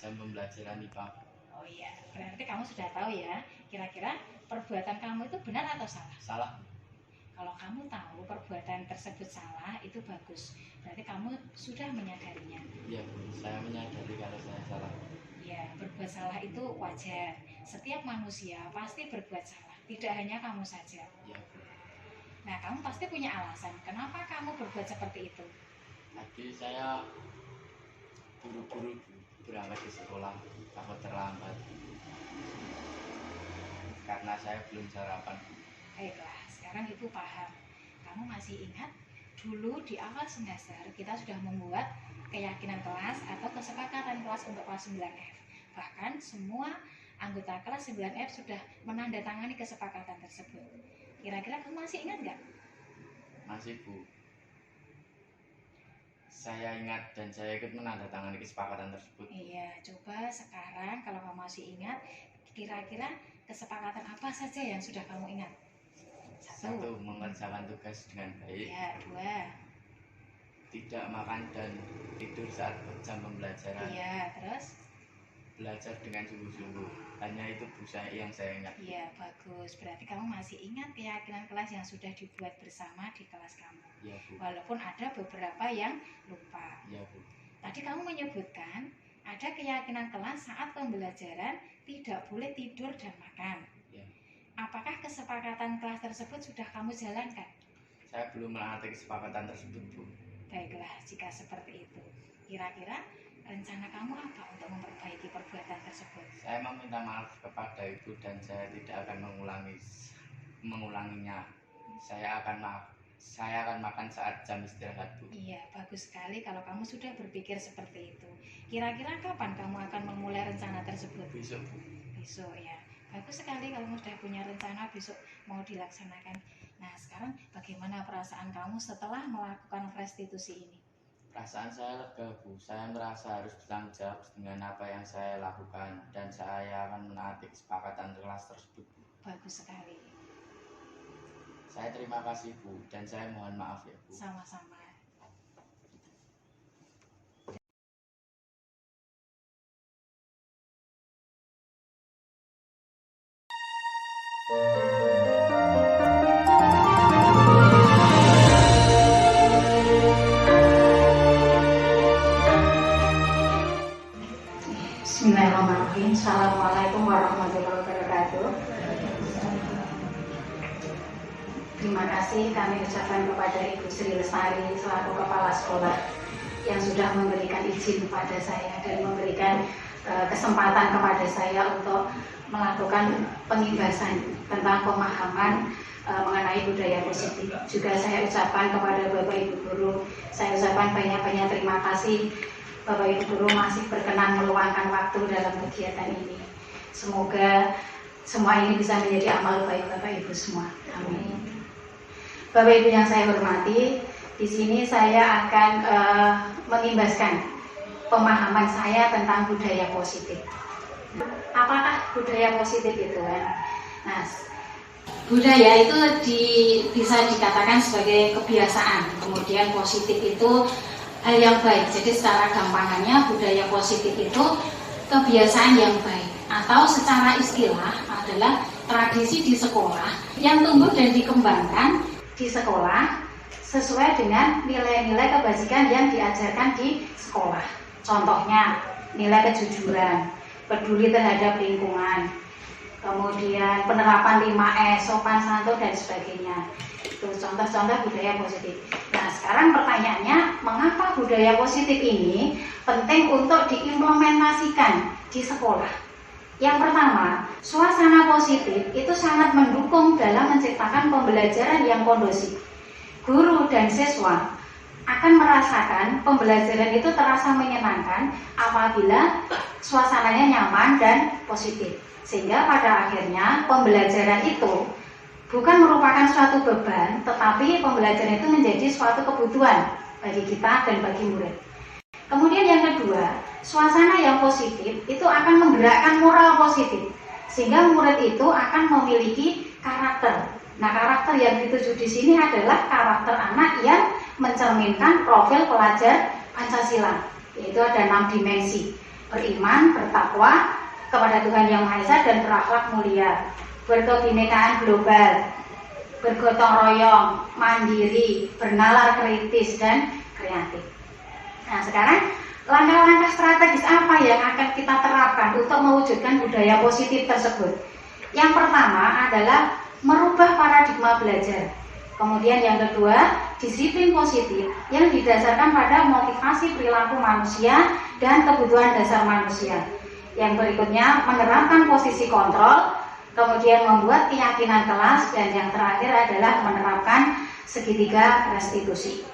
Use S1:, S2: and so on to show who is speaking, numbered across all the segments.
S1: jam pembelajaran IPA.
S2: Oh iya, berarti kamu sudah tahu ya, kira-kira perbuatan kamu itu benar atau salah?
S1: Salah.
S2: Kalau kamu tahu perbuatan tersebut salah, itu bagus. Berarti kamu sudah menyadarinya.
S1: Iya Bu, saya menyadari kalau saya salah.
S2: Ya, berbuat salah itu wajar. Setiap manusia pasti berbuat salah, tidak hanya kamu saja.
S1: Iya Bu.
S2: Nah, kamu pasti punya alasan kenapa kamu berbuat seperti itu.
S1: Tadi saya buru-buru berangkat ke sekolah, takut terlambat karena saya belum sarapan.
S2: Baiklah, sekarang Ibu paham. Kamu masih ingat dulu di awal semester kita sudah membuat keyakinan kelas atau kesepakatan kelas untuk kelas 9F. Bahkan semua anggota kelas 9F sudah menandatangani kesepakatan tersebut. Kira-kira kamu masih ingat nggak?
S1: Masih Bu. Saya ingat dan saya ikut menandatangani kesepakatan tersebut.
S2: Iya, coba sekarang kalau kamu masih ingat, kira-kira kesepakatan apa saja yang sudah kamu ingat?
S1: Satu, mengerjakan tugas dengan baik.
S2: Ya, 2.
S1: Tidak makan dan tidur saat jam pembelajaran.
S2: Iya, terus?
S1: Belajar dengan sungguh-sungguh. Hanya itu Bu yang saya ingat.
S2: Iya, bagus. Berarti kamu masih ingat keyakinan kelas yang sudah dibuat bersama di kelas kamu.
S1: Iya Bu.
S2: Walaupun ada beberapa yang lupa.
S1: Iya Bu.
S2: Tadi kamu menyebutkan ada keyakinan kelas saat pembelajaran tidak boleh tidur dan makan.
S1: Ya.
S2: Apakah kesepakatan kelas tersebut sudah kamu jalankan?
S1: Saya belum menaati kesepakatan tersebut Bu.
S2: Baiklah, jika seperti itu, kira-kira rencana kamu apa untuk memperbaiki perbuatan tersebut?
S1: Saya meminta maaf kepada Ibu dan saya tidak akan mengulanginya. Saya akan makan saat jam istirahat Bu.
S2: Iya, bagus sekali kalau kamu sudah berpikir seperti itu. Kira-kira kapan kamu akan memulai rencana tersebut?
S1: Besok Bu.
S2: Besok ya. Bagus sekali kalau kamu sudah punya rencana besok mau dilaksanakan. Nah, sekarang bagaimana perasaan kamu setelah melakukan restitusi ini?
S1: Perasaan saya lega Bu. Saya merasa harus bertanggung jawab dengan apa yang saya lakukan dan saya akan menaati kesepakatan kelas tersebut Bu.
S2: Bagus sekali.
S1: Saya terima kasih Bu dan saya mohon maaf ya Bu.
S2: Sama-sama. Bismillahirrahmanirrahim. Assalamualaikum warahmatullahi wabarakatuh. Terima kasih kami ucapkan kepada Ibu Sri Lestari selaku Kepala Sekolah yang sudah memberikan izin kepada saya dan memberikan kesempatan kepada saya untuk melakukan pengibasan tentang pemahaman mengenai budaya positif. Juga saya ucapkan kepada Bapak Ibu Guru, saya ucapkan banyak-banyak terima kasih. Bapak Ibu Guru masih berkenan meluangkan waktu dalam kegiatan ini. Semoga semua ini bisa menjadi amal baik Bapak Ibu semua. Amin. Bapak Ibu yang saya hormati, di sini saya akan mengimbaskan pemahaman saya tentang budaya positif. Apakah budaya positif itu kan? Nah, budaya itu bisa dikatakan sebagai kebiasaan. Kemudian positif itu hal yang baik. Jadi secara gampangannya budaya positif itu kebiasaan yang baik, atau secara istilah adalah tradisi di sekolah yang tumbuh dan dikembangkan di sekolah sesuai dengan nilai-nilai kebajikan yang diajarkan di sekolah. Contohnya nilai kejujuran, peduli terhadap lingkungan, kemudian penerapan 5S, sopan santun dan sebagainya. Itu contoh-contoh budaya positif. Nah, sekarang pertanyaannya, mengapa budaya positif ini penting untuk diimplementasikan di sekolah? Yang pertama, suasana positif itu sangat mendukung dalam menciptakan pembelajaran yang kondusif. Guru dan siswa akan merasakan pembelajaran itu terasa menyenangkan apabila suasananya nyaman dan positif. Sehingga pada akhirnya pembelajaran itu bukan merupakan suatu beban, tetapi pembelajaran itu menjadi suatu kebutuhan bagi kita dan bagi murid. Kemudian yang kedua, suasana yang positif itu akan menggerakkan moral positif, sehingga murid itu akan memiliki karakter. Nah, karakter yang dituju di sini adalah karakter anak yang mencerminkan profil pelajar Pancasila, yaitu ada 6 dimensi. beriman, bertakwa kepada Tuhan Yang Maha Esa dan berakhlak mulia, berkebinekaan global, bergotong royong, mandiri, bernalar kritis dan kreatif. Nah, sekarang langkah-langkah strategis apa yang akan kita terapkan untuk mewujudkan budaya positif tersebut? Yang pertama adalah merubah paradigma belajar. Kemudian yang kedua, disiplin positif yang didasarkan pada motivasi perilaku manusia dan kebutuhan dasar manusia. Yang berikutnya, menerapkan posisi kontrol, kemudian membuat keyakinan kelas, dan yang terakhir adalah menerapkan segitiga restitusi.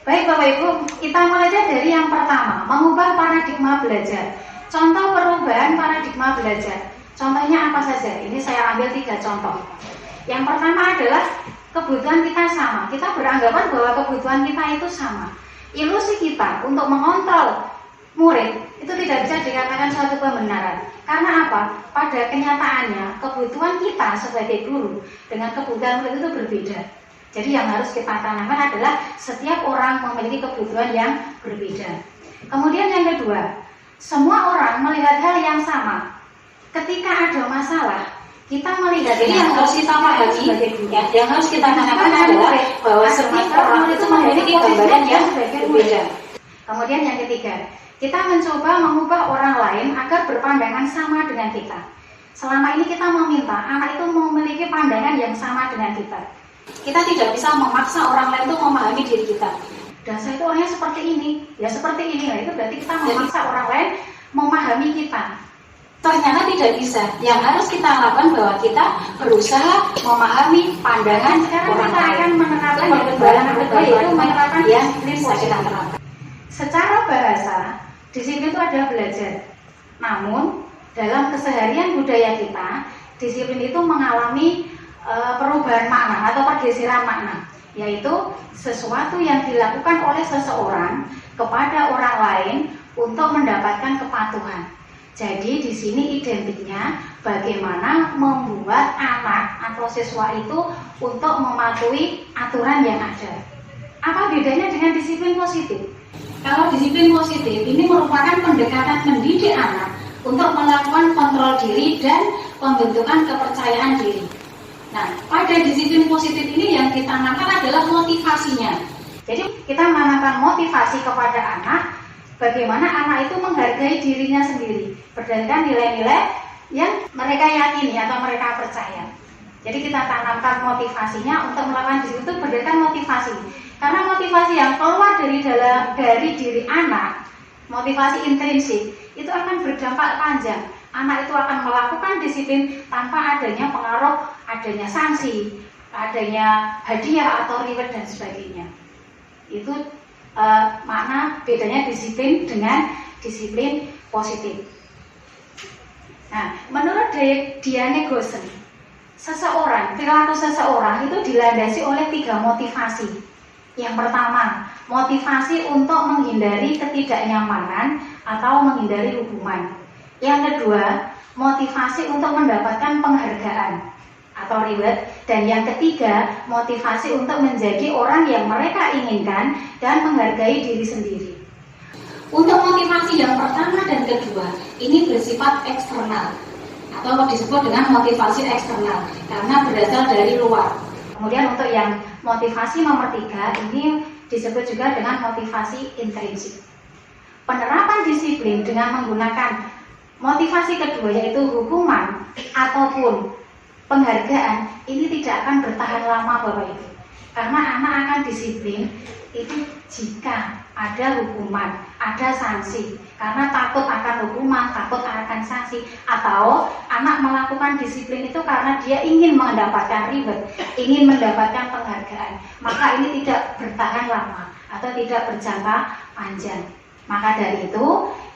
S2: Baik Bapak Ibu, kita mulai dari yang pertama, mengubah paradigma belajar. Contoh perubahan paradigma belajar. Contohnya apa saja? Ini saya ambil 3 contoh. Yang pertama adalah kebutuhan kita sama. Kita beranggapan bahwa kebutuhan kita itu sama. Ilusi kita untuk mengontrol murid itu tidak bisa dikatakan suatu pembenaran. Karena apa? Pada kenyataannya kebutuhan kita sebagai guru dengan kebutuhan murid itu berbeda. Jadi yang harus kita tanamkan adalah setiap orang memiliki kebutuhan yang berbeda. Kemudian yang kedua, semua orang melihat hal yang sama. Ketika ada masalah, kita melihat. Jadi yang harus kita pahami, yang harus kita tanamkan adalah bahwa setiap orang itu memiliki gambaran yang berbeda. Kemudian yang ketiga, kita mencoba mengubah orang lain agar berpandangan sama dengan kita. Selama ini kita meminta anak itu memiliki pandangan yang sama dengan kita. Kita tidak bisa memaksa orang lain untuk memahami diri kita. Dan saya itu orangnya seperti ini, ya seperti ini. Nah, itu berarti kita memaksa orang lain memahami kita. Ternyata tidak bisa. Yang harus kita lakukan bahwa kita berusaha memahami pandangan orang lain. Kita akan menerapkan yang kedua, yaitu menerapkan disiplin positif. Secara bahasa, disiplin itu adalah belajar. Namun, dalam keseharian budaya kita, disiplin itu mengalami perubahan makna atau pergeseran makna, yaitu sesuatu yang dilakukan oleh seseorang kepada orang lain untuk mendapatkan kepatuhan. Jadi di sini identiknya bagaimana membuat anak atau siswa itu untuk mematuhi aturan yang ada. Apa bedanya dengan disiplin positif? Kalau disiplin positif ini merupakan pendekatan mendidik anak untuk melakukan kontrol diri dan pembentukan kepercayaan diri. Nah, pada disiplin positif ini yang ditanamkan adalah motivasinya. Jadi kita menanamkan motivasi kepada anak, bagaimana anak itu menghargai dirinya sendiri berdasarkan nilai-nilai yang mereka yakini atau mereka percaya. Jadi kita tanamkan motivasinya untuk melakukan disiplin itu berdasarkan motivasi. Karena motivasi yang keluar dari diri anak, motivasi intrinsik, itu akan berdampak panjang. Anak itu akan melakukan disiplin tanpa adanya pengaruh, adanya sanksi, adanya hadiah atau reward dan sebagainya. Itu makna bedanya disiplin dengan disiplin positif. Nah, menurut Diane Gosen, perilaku seseorang itu dilandasi oleh 3 motivasi. Yang pertama, motivasi untuk menghindari ketidaknyamanan atau menghindari hukuman. Yang kedua, motivasi untuk mendapatkan penghargaan atau reward. Dan yang ketiga, motivasi untuk menjadi orang yang mereka inginkan dan menghargai diri sendiri. Untuk motivasi yang pertama dan kedua, ini bersifat eksternal atau disebut dengan motivasi eksternal karena berasal dari luar. Kemudian untuk yang motivasi nomor 3, ini disebut juga dengan motivasi intrinsik. Penerapan disiplin dengan menggunakan motivasi kedua yaitu hukuman ataupun penghargaan ini tidak akan bertahan lama Bapak Ibu. Karena anak akan disiplin itu jika ada hukuman, ada sanksi. Karena takut akan hukuman, takut akan sanksi. Atau anak melakukan disiplin itu karena dia ingin mendapatkan reward, ingin mendapatkan penghargaan. Maka ini tidak bertahan lama atau tidak berjangka panjang. Maka dari itu,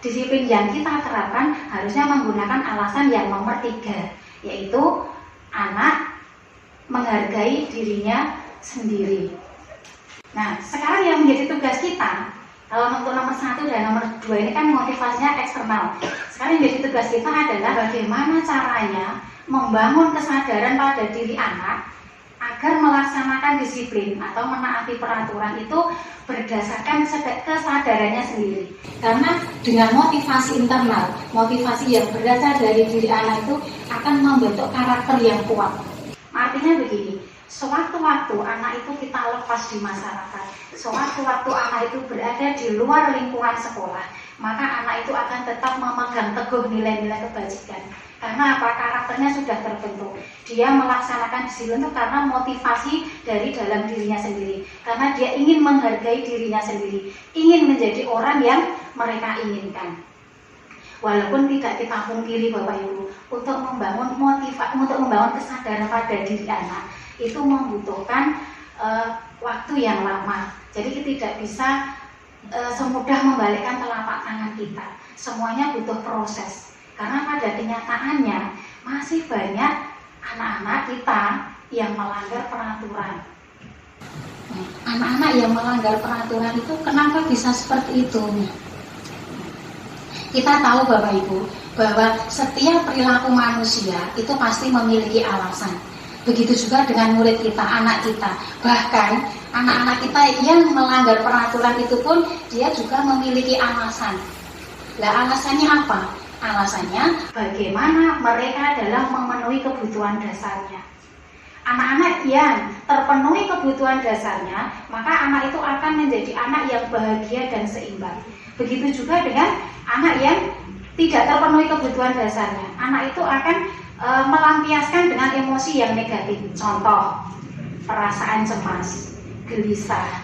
S2: disiplin yang kita terapkan harusnya menggunakan alasan yang nomor 3, yaitu anak menghargai dirinya sendiri. Nah, sekarang yang menjadi tugas kita, kalau untuk nomor 1 dan nomor 2 ini kan motivasinya eksternal. Sekarang yang menjadi tugas kita adalah bagaimana caranya membangun kesadaran pada diri anak agar melaksanakan disiplin atau menaati peraturan itu berdasarkan kesadarannya sendiri. Karena dengan motivasi internal, motivasi yang berasal dari diri anak itu akan membentuk karakter yang kuat. Artinya begini, sewaktu-waktu anak itu kita lepas di masyarakat, sewaktu-waktu anak itu berada di luar lingkungan sekolah, maka anak itu akan tetap memegang teguh nilai-nilai kebajikan. Karena apa? Karakternya sudah terbentuk. Dia melaksanakan disiplin itu karena motivasi dari dalam dirinya sendiri. Karena dia ingin menghargai dirinya sendiri, ingin menjadi orang yang mereka inginkan. Walaupun tidak kita pungkiri Bapak Ibu, untuk membangun untuk membangun kesadaran pada diri anak itu membutuhkan waktu yang lama. Jadi kita tidak bisa semudah membalikkan telapak tangan kita. Semuanya butuh proses. Karena pada kenyataannya masih banyak anak-anak kita yang melanggar peraturan. Anak-anak yang melanggar peraturan itu kenapa bisa seperti itu? Kita tahu Bapak Ibu bahwa setiap perilaku manusia itu pasti memiliki alasan. Begitu juga dengan murid kita, anak kita. Bahkan anak-anak kita yang melanggar peraturan itu pun dia juga memiliki alasan. Lah alasannya apa? Alasannya bagaimana mereka dalam memenuhi kebutuhan dasarnya. Anak-anak yang terpenuhi kebutuhan dasarnya, maka anak itu akan menjadi anak yang bahagia dan seimbang. Begitu juga dengan anak yang tidak terpenuhi kebutuhan dasarnya. Anak itu akan melampiaskan dengan emosi yang negatif. Contoh, perasaan cemas, gelisah,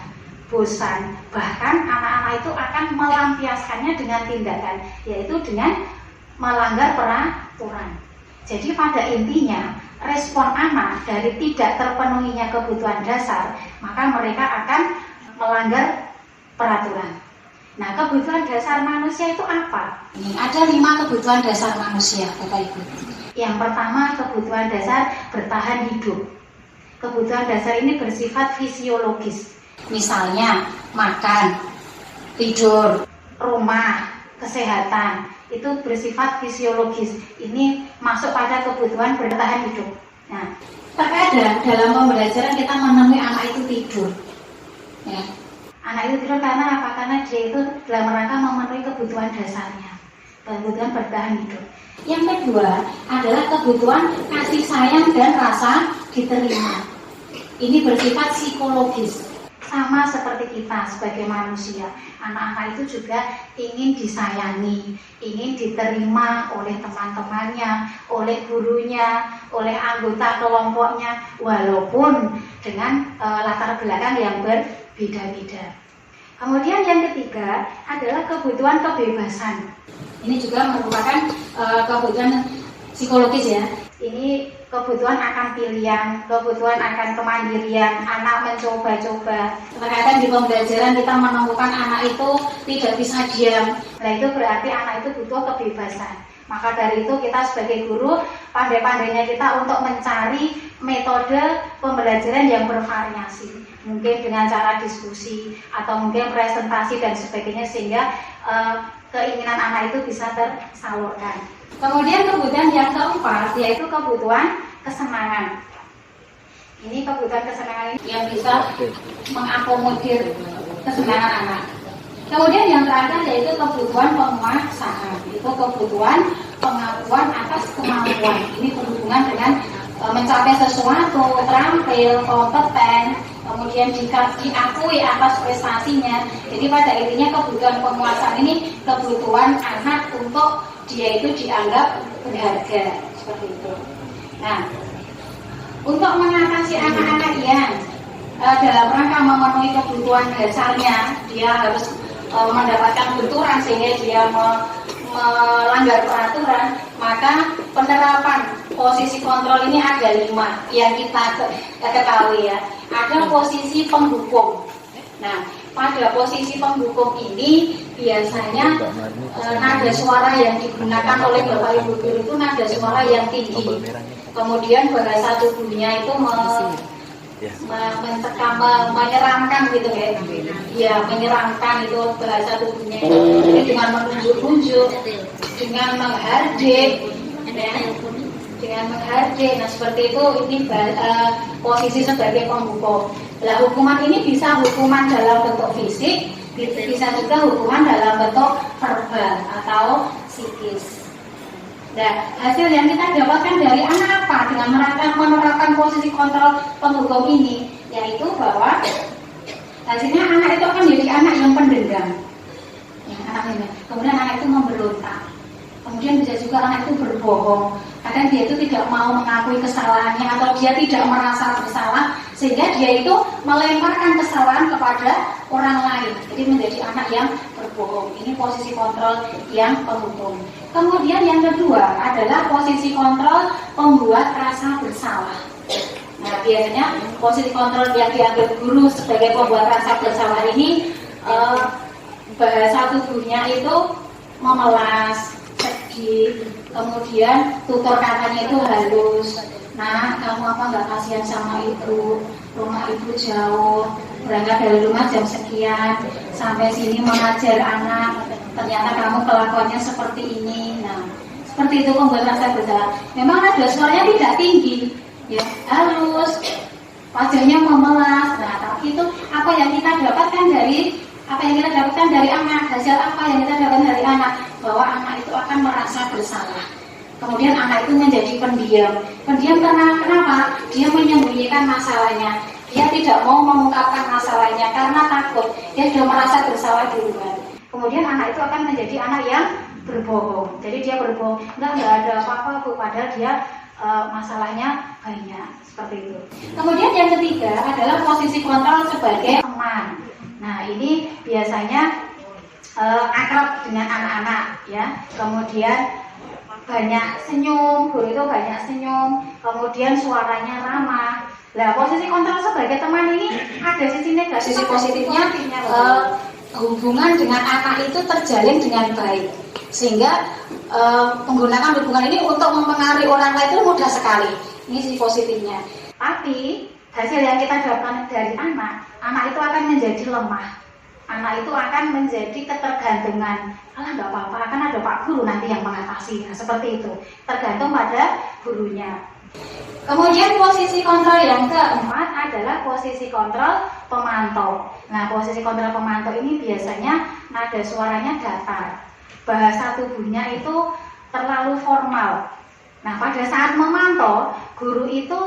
S2: bosan. Bahkan anak-anak itu akan melampiaskannya dengan tindakan, yaitu dengan melanggar peraturan. Jadi pada intinya respon anak dari tidak terpenuhinya kebutuhan dasar, maka mereka akan melanggar peraturan. Nah, kebutuhan dasar manusia itu apa? Ada 5 kebutuhan dasar manusia, Bapak Ibu. Yang pertama, kebutuhan dasar bertahan hidup. Kebutuhan dasar ini bersifat fisiologis. Misalnya makan, tidur, rumah, kesehatan. Itu bersifat fisiologis. Ini masuk pada kebutuhan bertahan hidup. Nah, terkadang dalam pembelajaran kita menemui anak itu tidur. Ya. Anak itu tidur karena apa? Karena dia itu dalam rangka memenuhi kebutuhan dasarnya, kebutuhan bertahan hidup. Yang kedua adalah kebutuhan kasih sayang dan rasa diterima. Ini bersifat psikologis. Sama seperti kita sebagai manusia, anak-anak itu juga ingin disayangi, ingin diterima oleh teman-temannya, oleh gurunya, oleh anggota kelompoknya, walaupun dengan latar belakang yang berbeda-beda. Kemudian yang ketiga adalah kebutuhan kebebasan. Ini juga merupakan kebutuhan psikologis ya. Ini kebutuhan akan pilihan, kebutuhan akan kemandirian, anak mencoba-coba. Terkadang di pembelajaran kita menemukan anak itu tidak bisa diam. Nah itu berarti anak itu butuh kebebasan. Maka dari itu kita sebagai guru pandai-pandainya kita untuk mencari metode pembelajaran yang bervariasi. Mungkin dengan cara diskusi atau mungkin presentasi dan sebagainya sehingga keinginan anak itu bisa tersalurkan. Kemudian kebutuhan yang keempat yaitu kebutuhan kesenangan. Ini kebutuhan kesenangan ini yang bisa mengakomodir kesenangan anak. Kemudian yang terakhir yaitu kebutuhan penguasaan. Itu kebutuhan pengakuan atas kemampuan. Ini berhubungan dengan mencapai sesuatu, terampil, kompeten, kemudian diakui atas prestasinya. Jadi pada intinya kebutuhan penguasaan ini kebutuhan anak untuk dia itu dianggap berharga seperti itu. Nah, untuk mengatasi anak-anak yang dalam rangka memenuhi kebutuhan dasarnya, dia harus mendapatkan benturan sehingga dia melanggar peraturan, maka penerapan posisi kontrol ini ada 5 yang kita ketahui ya. Ada posisi penghukum. Nah, pada posisi penghukum ini biasanya nada suara yang digunakan oleh Bapak Ibu guru itu nada suara yang tinggi. Kemudian bahasa tubuhnya itu mencekam, menyeramkan gitu ya. Ya, menyeramkan itu bahasa tubuhnya itu. Jadi dengan menunjuk-nunjuk, dengan menghardik, ya. dengan menghardik. Nah seperti itu, ini posisi sebagai penghukum. Nah hukuman ini bisa hukuman dalam bentuk fisik, bisa juga hukuman dalam bentuk verbal atau psikis. Nah, hasil yang kita dapatkan dari anak apa dengan menerapkan posisi kontrol penghukum ini, yaitu bahwa hasilnya anak itu akan jadi anak yang pendendam, ya, kemudian anak itu memberontak, kemudian bisa juga anak itu berbohong, kadang dia itu tidak mau mengakui kesalahannya atau dia tidak merasa bersalah, sehingga dia itu melemparkan kesalahan kepada orang lain, jadi menjadi anak yang berbohong. Ini posisi kontrol yang penghukum. Kemudian yang kedua adalah posisi kontrol pembuat rasa bersalah. Nah biasanya posisi kontrol yang diambil guru sebagai pembuat rasa bersalah ini bahasa tubuhnya itu memelas, sedih, kemudian tutur katanya itu halus. Nah, kamu apa nggak kasihan sama ibu? Rumah ibu jauh, berangkat dari rumah jam sekian, sampai sini mengajar anak, ternyata kamu kelakuannya seperti ini. Nah, seperti itu pembuat rasa bersalah. Memang nada suaranya tidak tinggi, ya, halus, wajahnya memelas. Nah, tapi itu apa yang kita dapatkan dari anak, hasil apa yang kita dapatkan dari anak, bahwa anak itu akan merasa bersalah. Kemudian anak itu menjadi pendiam. Pendiam kenapa? Dia menyembunyikan masalahnya. Dia tidak mau mengungkapkan masalahnya karena takut. Dia sudah merasa bersalah duluan. Kemudian anak itu akan menjadi anak yang berbohong. Jadi dia berbohong, enggak ada apa-apa Bu, padahal dia masalahnya banyak. Seperti itu. Kemudian yang ketiga adalah posisi kontrol sebagai teman. Nah ini biasanya akrab dengan anak-anak, ya. Kemudian banyak senyum, guru itu banyak senyum, kemudian suaranya ramah. Nah, posisi kontrol sebagai teman ini ada sisi negatif, sisi positifnya, hubungan dengan anak itu terjalin dengan baik, sehingga menggunakan hubungan ini untuk mempengaruhi orang lain itu mudah sekali. Ini sisi positifnya. Tapi hasil yang kita dapatkan dari anak itu akan menjadi lemah. Anak itu akan menjadi ketergantungan. Alah nggak apa-apa, akan ada Pak Guru nanti yang mengatasi. Nah, seperti itu, tergantung pada gurunya. Kemudian posisi kontrol yang keempat adalah posisi kontrol pemantau. Nah, posisi kontrol pemantau ini biasanya nada suaranya datar, bahasa tubuhnya itu terlalu formal. Nah, pada saat memantau, guru itu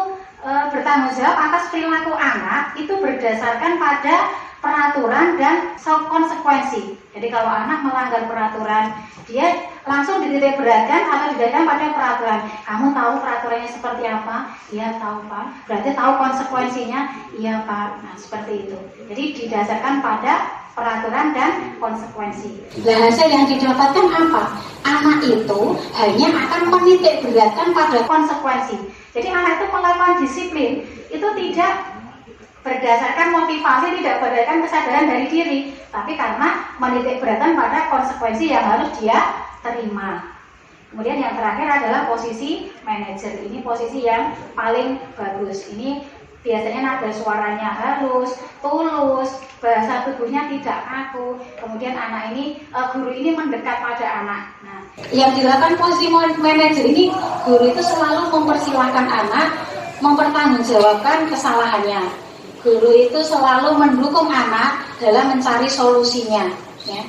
S2: bertanggung jawab atas perilaku anak itu berdasarkan pada peraturan dan konsekuensi. Jadi kalau anak melanggar peraturan, dia langsung dititik beratkan atau didasarkan pada peraturan. Kamu tahu peraturannya seperti apa? Iya tahu Pak. Berarti tahu konsekuensinya? Iya Pak. Nah seperti itu. Jadi didasarkan pada peraturan dan konsekuensi. Nah hasil yang didapatkan apa? Anak itu hanya akan menitik beratkan pada konsekuensi. Jadi anak itu melakukan disiplin itu tidak berdasarkan motivasi, tidak berdasarkan kesadaran dari diri, tapi karena menitik beratkan pada konsekuensi yang harus dia terima. Kemudian yang terakhir adalah posisi manajer. Ini posisi yang paling bagus. Ini biasanya nada suaranya halus, tulus, bahasa tubuhnya tidak kaku. Kemudian anak ini, guru ini mendekat pada anak. Nah, yang dilakukan posisi manajer ini, guru itu selalu mempersilahkan anak mempertanggungjawabkan kesalahannya. Guru itu selalu mendukung anak dalam mencari solusinya. Ya.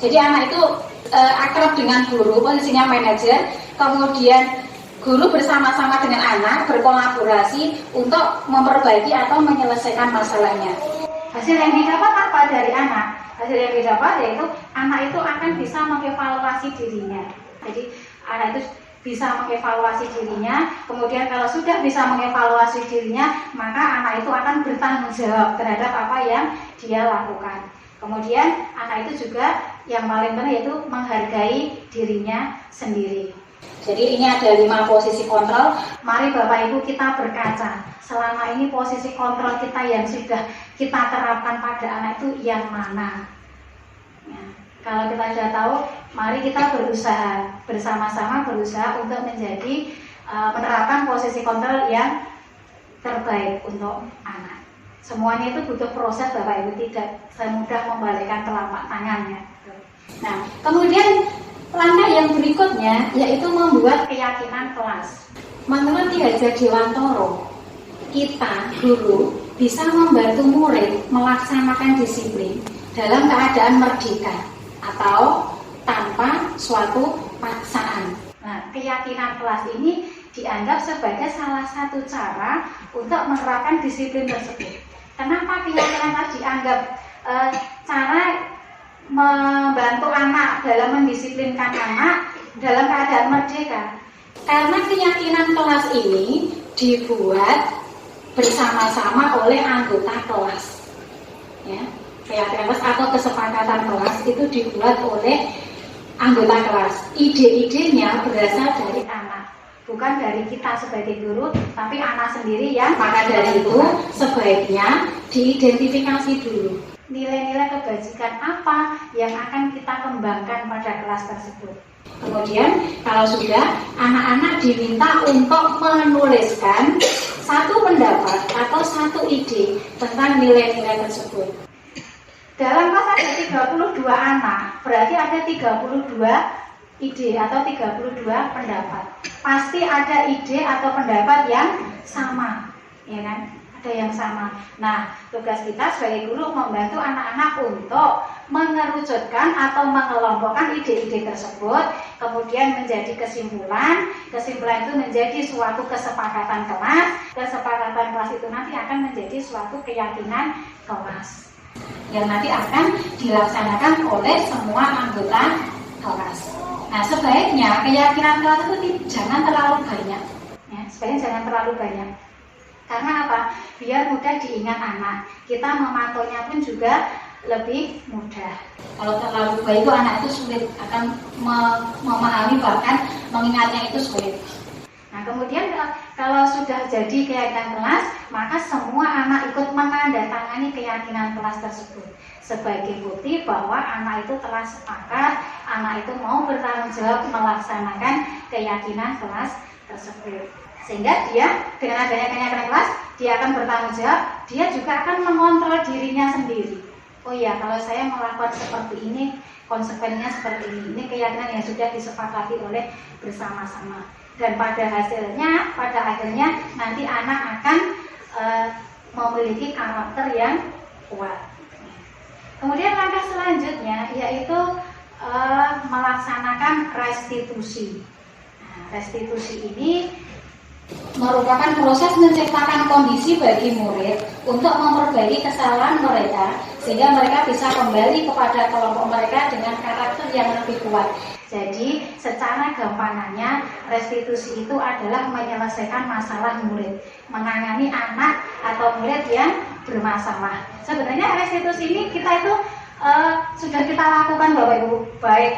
S2: Jadi anak itu akrab dengan guru, posisinya manajer. Kemudian guru bersama-sama dengan anak berkolaborasi untuk memperbaiki atau menyelesaikan masalahnya. Hasil yang didapat apa dari anak? Hasil yang didapat yaitu anak itu akan bisa mengevaluasi dirinya. Jadi anak itu bisa mengevaluasi dirinya, kemudian kalau sudah bisa mengevaluasi dirinya, maka anak itu akan bertanggung jawab terhadap apa yang dia lakukan. Kemudian anak itu juga yang paling penting yaitu menghargai dirinya sendiri. Jadi ini ada 5 posisi kontrol. Mari Bapak Ibu kita berkaca. Selama ini posisi kontrol kita yang sudah kita terapkan pada anak itu yang mana? Ya. Kalau kita sudah tahu, mari kita berusaha bersama-sama berusaha untuk menjadi menerapkan posisi kontrol yang terbaik untuk anak. Semuanya itu butuh proses Bapak Ibu, tidak semudah membalikkan telapak tangannya. Nah, kemudian Langkah yang berikutnya yaitu membuat keyakinan kelas. Menurut Ki Hajar Dewantoro, kita guru bisa membantu murid melaksanakan disiplin dalam keadaan merdeka atau tanpa suatu paksaan. Nah, keyakinan kelas ini dianggap sebagai salah satu cara untuk menerapkan disiplin tersebut. Kenapa keyakinan kelas dianggap cara membantu anak dalam mendisiplinkan anak dalam keadaan merdeka? Karena keyakinan kelas ini dibuat bersama-sama oleh anggota kelas. Ya, keyakinan kelas atau kesepakatan kelas itu dibuat oleh anggota kelas. Ide-idenya berasal dari anak, bukan dari kita sebagai guru, tapi anak sendiri yang maka dari itu sebaiknya diidentifikasi dulu nilai-nilai kebajikan apa yang akan kita kembangkan pada kelas tersebut. Kemudian kalau sudah, anak-anak diminta untuk menuliskan satu pendapat atau satu ide tentang nilai-nilai tersebut. Dalam kelas ada 32 anak, berarti ada 32 ide atau 32 pendapat. Pasti ada ide atau pendapat yang sama, ya kan? Ada yang sama. Nah, tugas kita sebagai guru membantu anak-anak untuk mengerucutkan atau mengelompokkan ide-ide tersebut, kemudian menjadi kesimpulan. Kesimpulan itu menjadi suatu kesepakatan kelas. Kesepakatan kelas itu nanti akan menjadi suatu keyakinan kelas yang nanti akan dilaksanakan oleh semua anggota kelas. Nah, sebaiknya keyakinan kelas itu jangan terlalu banyak. Ya, sebaiknya jangan terlalu banyak. Karena apa? Biar mudah diingat anak. Kita memantaunya pun juga lebih mudah. Kalau terlalu banyak itu anak itu sulit akan memahami, bahkan mengingatnya itu sulit. Nah, kemudian kalau sudah jadi keyakinan kelas, maka semua anak ikut menandatangani keyakinan kelas tersebut sebagai bukti bahwa anak itu telah sepakat, anak itu mau bertanggung jawab melaksanakan keyakinan kelas tersebut. Sehingga dia dengan adanya keyakinan kelas, dia akan bertanggung jawab, dia juga akan mengontrol dirinya sendiri. Oh iya, kalau saya melakukan seperti ini, konsekuensinya seperti ini. Ini keyakinan yang sudah disepakati oleh bersama-sama. Dan pada akhirnya nanti anak akan memiliki karakter yang kuat. Kemudian langkah selanjutnya yaitu melaksanakan restitusi. Nah, restitusi ini merupakan proses menciptakan kondisi bagi murid untuk memperbaiki kesalahan mereka sehingga mereka bisa kembali kepada kelompok mereka dengan karakter yang lebih kuat. Jadi secara gampangannya restitusi itu adalah menyelesaikan masalah murid, menangani anak atau murid yang bermasalah. Sebenarnya restitusi ini kita itu sudah kita lakukan Bapak Ibu, baik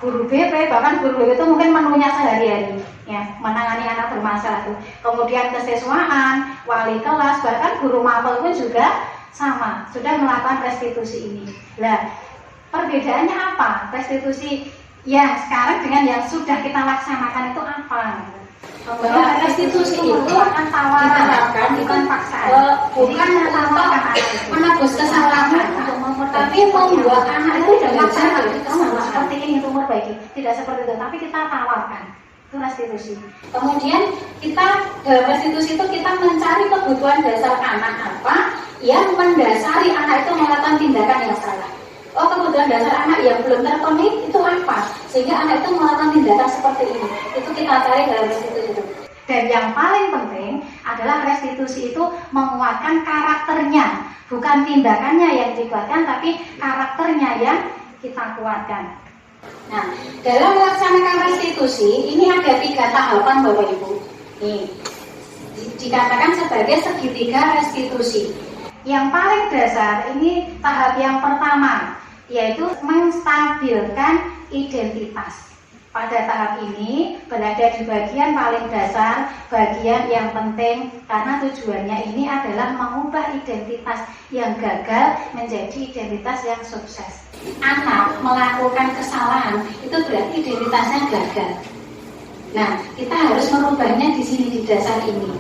S2: guru BP, bahkan guru BP itu mungkin menunya sehari-hari, ya, menangani anak bermasalah itu. Kemudian kesiswaan, wali kelas, bahkan guru mapel pun juga sama, sudah melakukan restitusi ini. Nah, perbedaannya apa? Restitusi ya sekarang dengan yang sudah kita laksanakan itu apa? Bahwa restitusi itu akan tawaran, bukan paksaan. Bukan menebus kesalahan, tapi membuat anak itu belajar seperti ini untuk memperbaiki. Tidak seperti itu, tapi kita tawarkan. Itu restitusi. Kemudian kita dalam restitusi itu kita mencari kebutuhan dasar anak apa yang mendasari anak itu melakukan tindakan yang salah. Oh, kebutuhan dasar anak yang belum terpenuhi itu apa? Sehingga anak itu melakukan tindakan seperti ini. Itu kita cari dalam restitusi itu. Dan yang paling penting adalah restitusi itu menguatkan karakternya. Bukan tindakannya yang dikuatkan, tapi karakternya yang kita kuatkan. Nah, dalam melaksanakan restitusi, ini ada 3 tahapan Bapak Ibu. Nih, dikatakan sebagai segitiga restitusi. Yang paling dasar, ini tahap yang pertama, yaitu menstabilkan identitas. Pada tahap ini berada di bagian paling dasar, bagian yang penting, karena tujuannya ini adalah mengubah identitas yang gagal menjadi identitas yang sukses. Anak melakukan kesalahan itu berarti identitasnya gagal. Nah, kita harus merubahnya di sini, di dasar ini.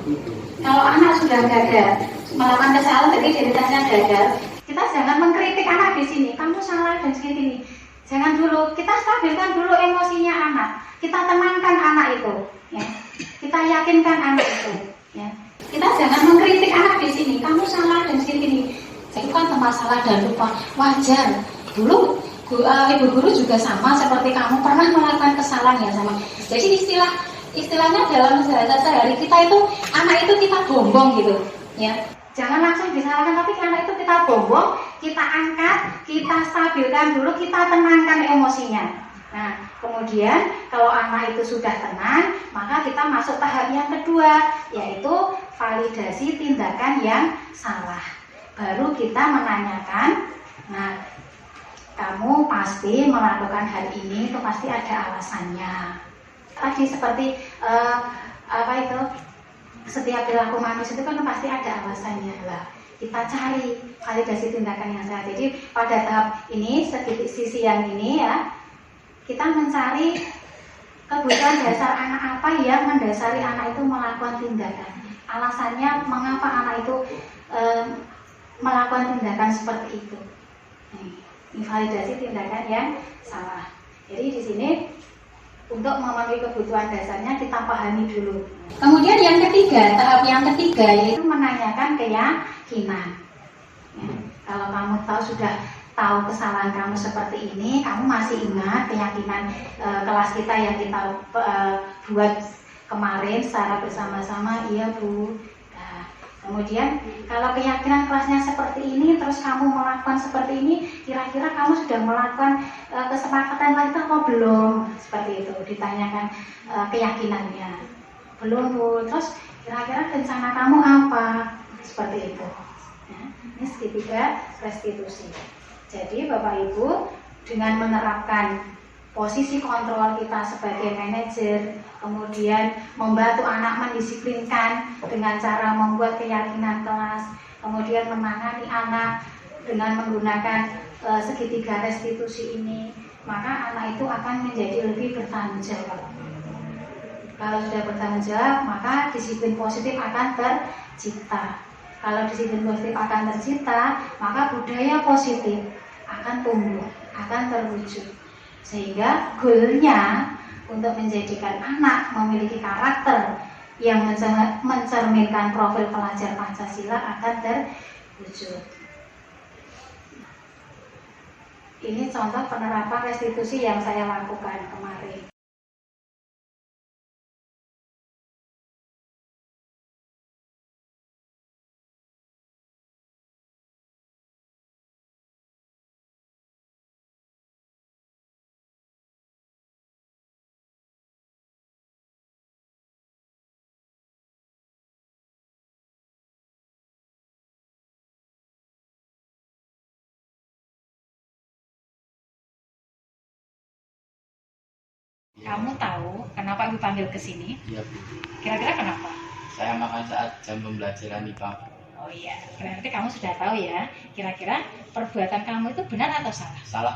S2: Kalau anak sudah gagal melakukan kesalahan, berarti identitasnya gagal. Kita jangan mengkritik anak di sini, kamu salah dan segini. Jangan dulu, kita stabilkan dulu emosinya anak. Kita tenangkan anak itu, ya. Kita yakinkan anak itu, ya. Kita jangan mengkritik anak di sini. Kamu salah dan sini. Itu kan tempat salah dan lupa. Wajar. Dulu ibu guru juga sama seperti kamu pernah melakukan kesalahan yang sama. Jadi istilahnya dalam sehari kita itu anak itu kita bombong gitu, ya. Jangan langsung disalahkan, tapi anak itu kita bombong, kita angkat, kita stabilkan dulu, kita tenangkan emosinya. Nah, kemudian kalau anak itu sudah tenang, maka kita masuk tahap yang kedua, yaitu validasi tindakan yang salah. Baru kita menanyakan, nah, kamu pasti melakukan hal ini, itu pasti ada alasannya. Tadi seperti setiap perilaku manusia itu kan pasti ada alasannya lah. Kita cari validasi tindakan yang salah. Jadi pada tahap ini, sisi yang ini ya, kita mencari kebutuhan dasar anak apa yang mendasari anak itu melakukan tindakan. Alasannya mengapa anak itu melakukan tindakan seperti itu. Ini validasi tindakan yang salah. Jadi di sini untuk memenuhi kebutuhan dasarnya kita pahami dulu. Kemudian yang ketiga, tahap yang ketiga yaitu menanyakan keyakinan. Ya, kalau kamu sudah tahu kesalahan kamu seperti ini, kamu masih ingat keyakinan kelas kita yang kita buat kemarin secara bersama-sama, iya Bu. Kemudian kalau keyakinan kelasnya seperti ini, terus kamu melakukan seperti ini, kira-kira kamu sudah melakukan kesepakatan lain atau belum? Seperti itu, ditanyakan keyakinannya. Belum Bu, terus kira-kira rencana kamu apa? Seperti itu. Ya, ini segitiga restitusi. Jadi Bapak Ibu, dengan menerapkan posisi kontrol kita sebagai manajer, kemudian membantu anak mendisiplinkan dengan cara membuat keyakinan kelas, kemudian menangani anak dengan menggunakan segitiga restitusi ini, maka anak itu akan menjadi lebih bertanggung jawab. Kalau sudah bertanggung jawab, maka disiplin positif akan tercipta. Kalau disiplin positif akan tercipta, maka budaya positif akan tumbuh, akan terwujud. Sehingga goalnya untuk menjadikan anak memiliki karakter yang mencerminkan profil pelajar Pancasila akan terwujud. Ini contoh penerapan restitusi yang saya lakukan kemarin. Kamu tahu kenapa Ibu panggil ke sini?
S1: Iya Bu.
S2: Kira-kira kenapa?
S1: Saya makan saat jam pembelajaran IPA.
S2: Oh iya, berarti kamu sudah tahu ya. Kira-kira perbuatan kamu itu benar atau salah?
S1: Salah.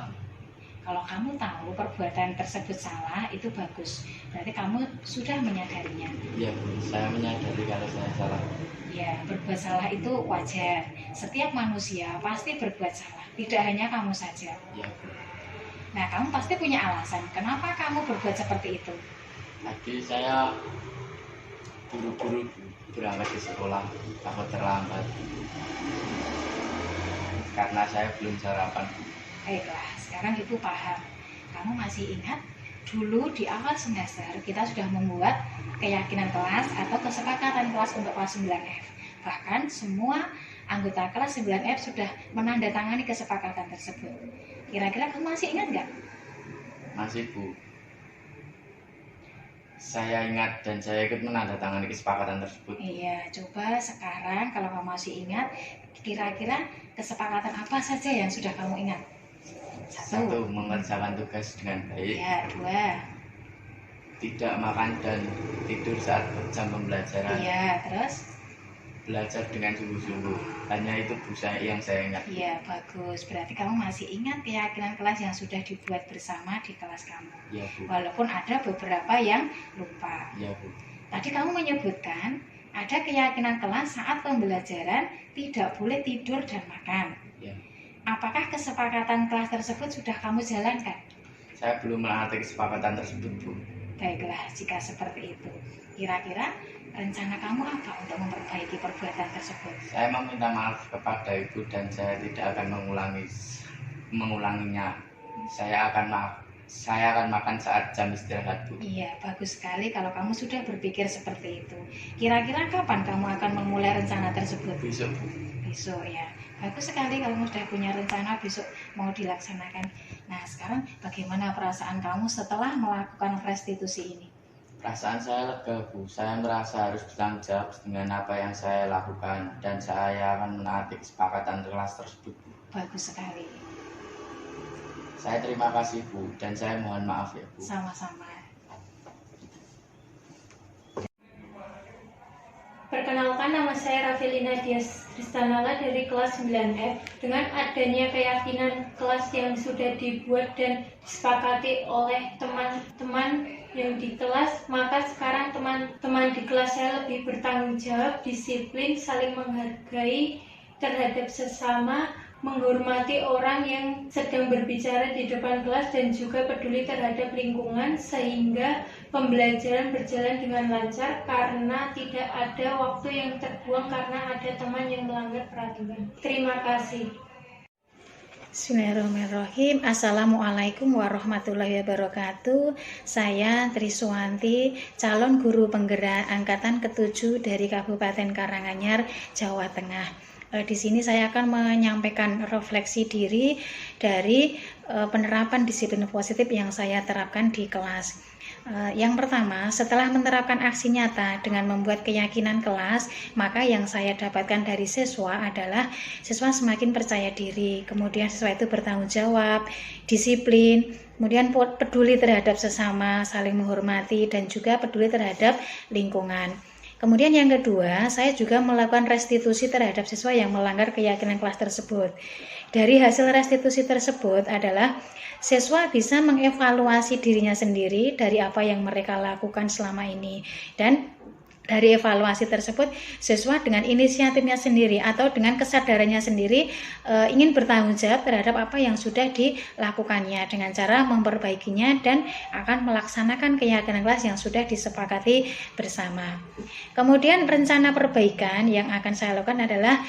S2: Kalau kamu tahu perbuatan tersebut salah, itu bagus. Berarti kamu sudah menyadarinya.
S1: Iya Bu, saya menyadari kalau saya salah.
S2: Ya, berbuat salah itu wajar. Setiap manusia pasti berbuat salah, tidak hanya kamu saja.
S1: Iya Bu.
S2: Nah, kamu pasti punya alasan. Kenapa kamu berbuat seperti itu?
S1: Tadi saya buru-buru berangkat ke sekolah, takut terlambat. Karena saya belum sarapan.
S2: Baiklah, sekarang Ibu paham. Kamu masih ingat dulu di awal semester kita sudah membuat keyakinan kelas atau kesepakatan kelas untuk kelas 9F. Bahkan semua anggota kelas 9F sudah menandatangani kesepakatan tersebut. Kira-kira kamu masih ingat nggak?
S1: Masih Bu. Saya ingat dan saya ikut menandatangani kesepakatan tersebut.
S2: Iya, coba sekarang kalau kamu masih ingat, kira-kira kesepakatan apa saja yang sudah kamu ingat?
S1: Satu, mengerjakan tugas dengan baik.
S2: Ya, 2.
S1: Tidak makan dan tidur saat jam pembelajaran.
S2: Iya, terus?
S1: Belajar dengan sungguh-sungguh. Hanya itu Bu yang saya ingat.
S2: Iya, bagus. Berarti kamu masih ingat keyakinan kelas yang sudah dibuat bersama di kelas kamu.
S1: Iya Bu.
S2: Walaupun ada beberapa yang lupa.
S1: Iya Bu.
S2: Tadi kamu menyebutkan ada keyakinan kelas saat pembelajaran tidak boleh tidur dan makan.
S1: Iya.
S2: apakah kesepakatan kelas tersebut sudah kamu jalankan?
S1: Saya belum menaati kesepakatan tersebut, Bu.
S2: Baiklah, jika seperti itu, kira-kira rencana kamu apa untuk memperbaiki perbuatan tersebut?
S1: Saya meminta maaf kepada Ibu dan saya tidak akan mengulanginya. Saya akan makan saat jam istirahat, Bu.
S2: Iya, bagus sekali kalau kamu sudah berpikir seperti itu. Kira-kira kapan kamu akan memulai rencana tersebut?
S1: Besok, Bu.
S2: Besok ya. Bagus sekali kalau sudah punya rencana besok mau dilaksanakan. Nah, sekarang bagaimana perasaan kamu setelah melakukan restitusi ini?
S1: Perasaan saya lega, Bu. Saya merasa harus bertanggung jawab dengan apa yang saya lakukan dan saya akan menaati kesepakatan kelas tersebut, Bu.
S2: Bagus sekali.
S1: Saya terima kasih, Bu, dan saya mohon maaf ya, Bu.
S2: Sama-sama.
S3: Perkenalkan, nama saya Rafelina Dias Tristanala dari kelas 9F. Dengan adanya keyakinan kelas yang sudah dibuat dan disepakati oleh teman-teman yang di kelas, maka sekarang teman-teman di kelas saya lebih bertanggung jawab, disiplin, saling menghargai terhadap sesama, menghormati orang yang sedang berbicara di depan kelas, dan juga peduli terhadap lingkungan, sehingga pembelajaran berjalan dengan lancar karena tidak ada waktu yang terbuang karena ada teman yang melanggar peraturan. Terima kasih.
S2: Bismillahirrahmanirrahim. Assalamualaikum warahmatullahi wabarakatuh. Saya Triswanti, calon guru penggerak angkatan ke-7 dari Kabupaten Karanganyar, Jawa Tengah. Di sini saya akan menyampaikan refleksi diri dari penerapan disiplin positif yang saya terapkan di kelas. Yang pertama, setelah menerapkan aksi nyata dengan membuat keyakinan kelas, maka yang saya dapatkan dari siswa adalah siswa semakin percaya diri, kemudian siswa itu bertanggung jawab, disiplin, kemudian peduli terhadap sesama, saling menghormati, dan juga peduli terhadap lingkungan. Kemudian yang kedua, saya juga melakukan restitusi terhadap siswa yang melanggar keyakinan kelas tersebut. Dari hasil restitusi tersebut adalah siswa bisa mengevaluasi dirinya sendiri dari apa yang mereka lakukan selama ini. Dan dari evaluasi tersebut, siswa dengan inisiatifnya sendiri atau dengan kesadarannya sendiri ingin bertanggung jawab terhadap apa yang sudah dilakukannya dengan cara memperbaikinya dan akan melaksanakan keyakinan kelas yang sudah disepakati bersama. Kemudian rencana perbaikan yang akan saya lakukan adalah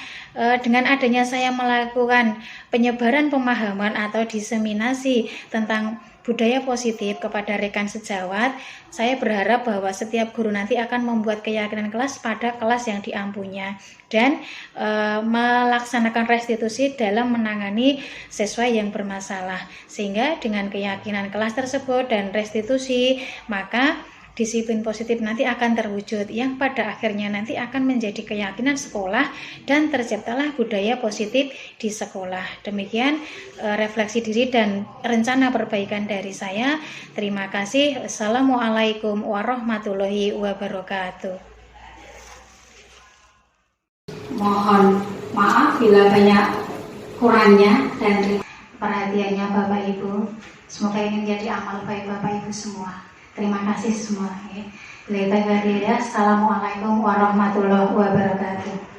S2: dengan adanya saya melakukan penyebaran pemahaman atau diseminasi tentang budaya positif kepada rekan sejawat, saya berharap bahwa setiap guru nanti akan membuat keyakinan kelas pada kelas yang diampunya dan melaksanakan restitusi dalam menangani siswa yang bermasalah. Sehingga dengan keyakinan kelas tersebut dan restitusi, maka disiplin positif nanti akan terwujud yang pada akhirnya nanti akan menjadi keyakinan sekolah dan terciptalah budaya positif di sekolah. Demikian refleksi diri dan rencana perbaikan dari saya. Terima kasih. Assalamualaikum warahmatullahi wabarakatuh. Mohon maaf bila banyak kurangnya dan perhatiannya Bapak Ibu. Semoga ini menjadi amal baik Bapak Ibu semua. Terima kasih semua. Assalamualaikum warahmatullahi wabarakatuh.